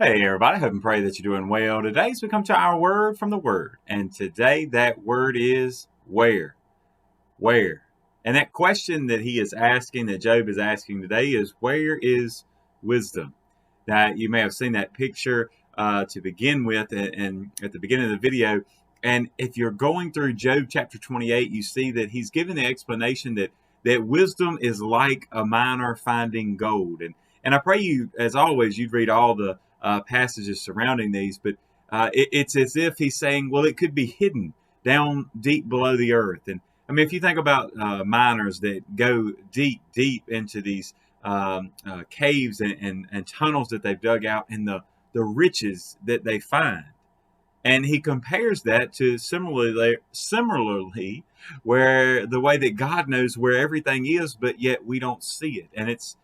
Hey everybody, hope and pray that you're doing well. Today, as we come to our word from the Word, and today that word is where. Where? And that question that he is asking, that Job is asking today, is where is wisdom? Now, you may have seen that picture to begin with, and at the beginning of the video. And if you're going through Job chapter 28, you see that he's given the explanation that wisdom is like a miner finding gold. And I pray you, as always, you'd read all the passages surrounding these, but it's as if he's saying, well, it could be hidden down deep below the earth. And I mean, if you think about miners that go deep, deep into these caves and tunnels that they've dug out, and the riches that they find, and he compares that to similarly, where the way that God knows where everything is, but yet we don't see it, and it's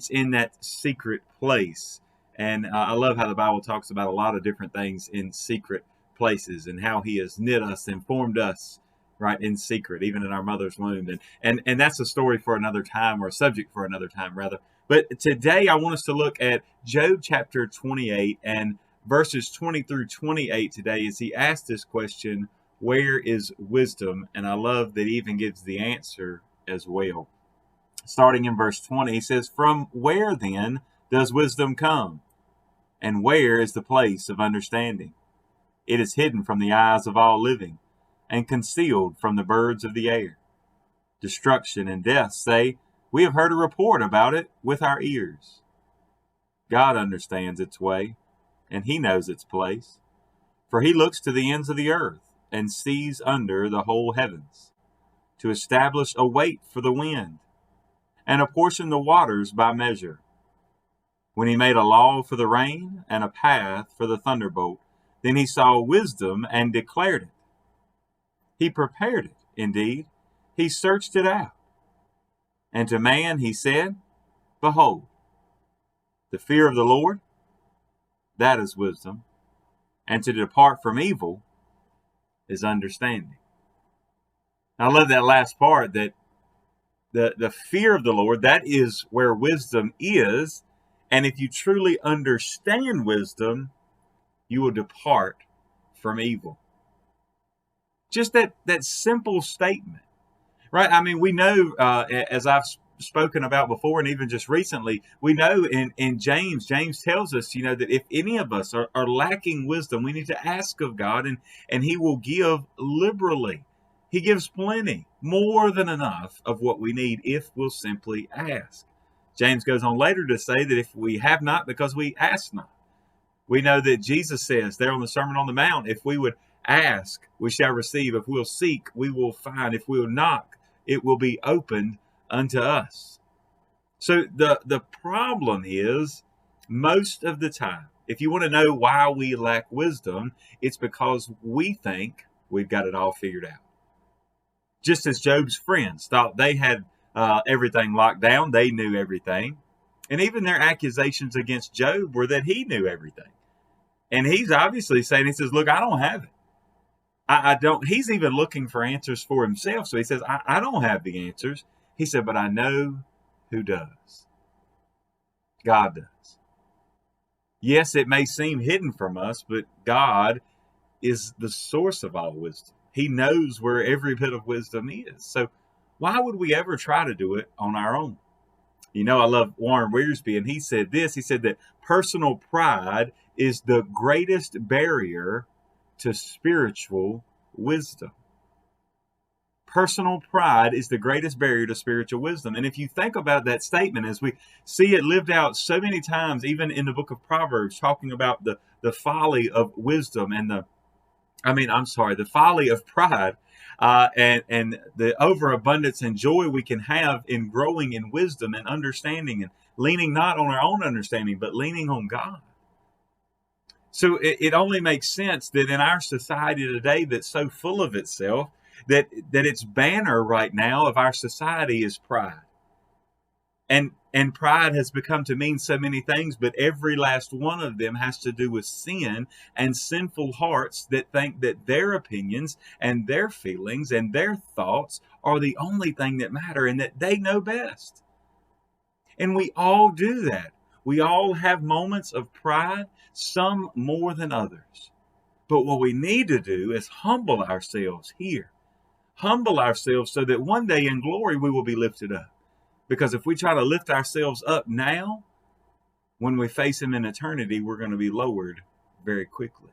in that secret place. And I love how the Bible talks about a lot of different things in secret places, and how He has knit us and formed us right in secret, even in our mother's womb. And that's a story for another time, or a subject for another time, rather. But today I want us to look at Job chapter 28 and verses 20 through 28 today, as he asks this question, where is wisdom? And I love that he even gives the answer as well. Starting in verse 20, he says, from where then does wisdom come? And where is the place of understanding? It is hidden from the eyes of all living, and concealed from the birds of the air. Destruction and death say, we have heard a report about it with our ears. God understands its way, and He knows its place. For He looks to the ends of the earth, and sees under the whole heavens, to establish a weight for the wind, and apportion the waters by measure. When He made a law for the rain, and a path for the thunderbolt, then He saw wisdom and declared it. He prepared it, indeed, He searched it out. And to man He said, behold, the fear of the Lord, that is wisdom, and to depart from evil is understanding. I love that last part, that the fear of the Lord, that is where wisdom is. And if you truly understand wisdom, you will depart from evil. Just that simple statement, right? I mean, we know, as I've spoken about before, and even just recently, we know in James tells us, that if any of us are lacking wisdom, we need to ask of God, and He will give liberally. He gives plenty, more than enough of what we need if we'll simply ask. James goes on later to say that if we have not, because we ask not. We know that Jesus says there on the Sermon on the Mount, if we would ask, we shall receive. If we'll seek, we will find. If we'll knock, it will be opened unto us. So the problem is, most of the time, if you want to know why we lack wisdom, it's because we think we've got it all figured out. Just as Job's friends thought they had everything locked down, they knew everything. And even their accusations against Job were that he knew everything. And he's obviously saying, he says, look, I don't have it. I don't. He's even looking for answers for himself. So he says, I don't have the answers. He said, but I know who does. God does. Yes, it may seem hidden from us, but God is the source of all wisdom. He knows where every bit of wisdom is. So why would we ever try to do it on our own? I love Warren Wiersbe, and he said this. He said that personal pride is the greatest barrier to spiritual wisdom. Personal pride is the greatest barrier to spiritual wisdom. And if you think about that statement, as we see it lived out so many times, even in the book of Proverbs, talking about the folly of wisdom and the folly of pride, and the overabundance and joy we can have in growing in wisdom and understanding, and leaning not on our own understanding, but leaning on God. So it only makes sense that in our society today, that's so full of itself, that its banner right now of our society is pride. And pride has become to mean so many things, but every last one of them has to do with sin and sinful hearts that think that their opinions and their feelings and their thoughts are the only thing that matter, and that they know best. And we all do that. We all have moments of pride, some more than others. But what we need to do is humble ourselves here. Humble ourselves so that one day in glory we will be lifted up. Because if we try to lift ourselves up now, when we face him in eternity, we're going to be lowered very quickly.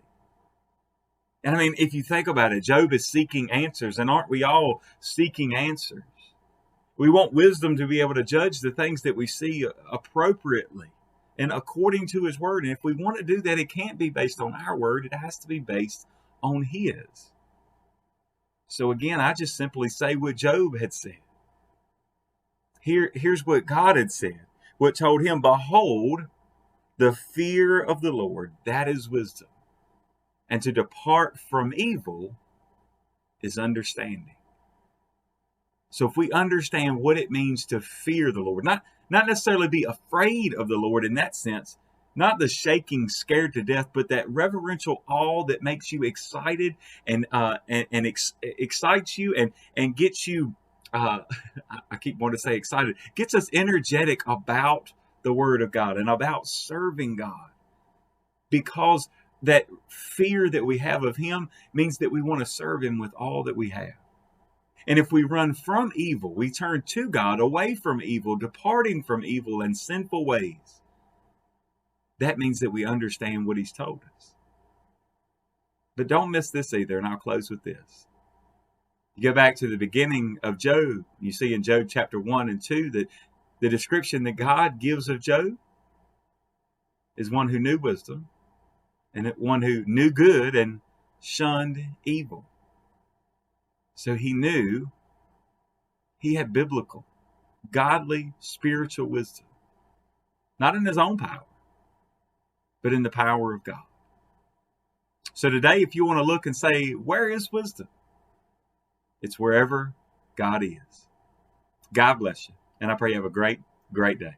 And I mean, if you think about it, Job is seeking answers, and aren't we all seeking answers? We want wisdom to be able to judge the things that we see appropriately and according to his word. And if we want to do that, it can't be based on our word. It has to be based on his. So again, I just simply say what Job had said. Here's what God had said. What told him, behold, the fear of the Lord, that is wisdom. And to depart from evil is understanding. So if we understand what it means to fear the Lord, not necessarily be afraid of the Lord in that sense, not the shaking, scared to death, but that reverential awe that makes you excited and excites you and gets you. I keep wanting to say excited. Gets us energetic about the Word of God and about serving God, because that fear that we have of Him means that we want to serve Him with all that we have. And if we run from evil, we turn to God, away from evil, departing from evil and sinful ways, that means that we understand what He's told us. But don't miss this either, and I'll close with this. You go back to the beginning of Job, you see in Job chapter 1 and 2 that the description that God gives of Job is one who knew wisdom, and one who knew good and shunned evil. So he knew he had biblical, godly, spiritual wisdom. Not in his own power, but in the power of God. So today, if you want to look and say, where is wisdom? It's wherever God is. God bless you. And I pray you have a great, great day.